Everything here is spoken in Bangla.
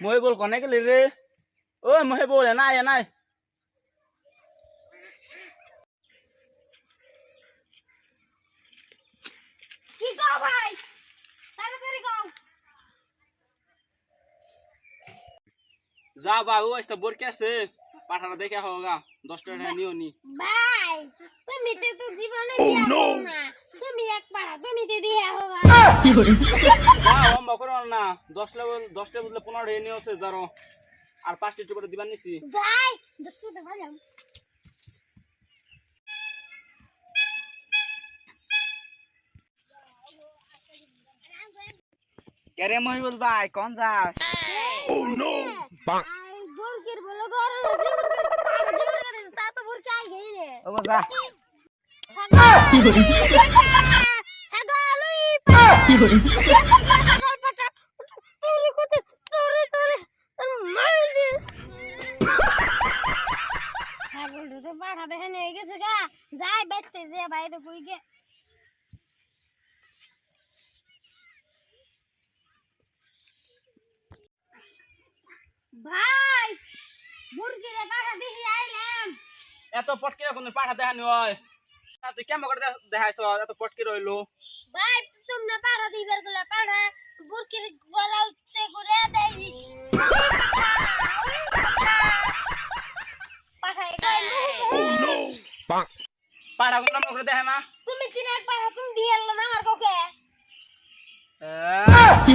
মহিবুল কনে গেলি রে? ও মহিবুল এনাই এনাই। কি কও ভাই? তাড়াতাড়ি কও। যা বাবু আজটা বোরকে আছে পাঠাটা দেখে হোগা 10 টাকা নিও নি। ভাই তুমি তো জীবনে বিয়া করো না। তুমি একবার তুমি তো দিয়া হোগা। যা অম্বা করো না 10 লেভেল 10 টা বদলে 15 টাকা নিও আছে যারো আর 5 টা করে দিবার নিছি। যাই দশটা তো ভালো। কেরে মহিবুল ভাই কোন যা? ও নো আই বোরকির বলো ঘর জীবন তা তো বোরকি আই গই রে ও যা ছাগলই পা ছাগল পাটা তোরে কত তোরে মার দে ছাগল তো পাটা দেখে নিয়ে গেছে গা যাই বেচতে যে বাইরে কই গে ভাই মুরগিরে পাঠা দেখি আইলাম এত পটকে কোন পাঠা দেখানি হয় তুই কেমন করে দেখাইছ এত পটকে রইলো। ভাই তোমরা পাঠা দিবার গুলা পাঠা মুরগির গলা উচ্চে করে দেই পাঠা একাই পাঠা কোন নাম করে দেখে না তুমি তিন একবার তুমি দিয়ে এলো না আমার কাউকে কি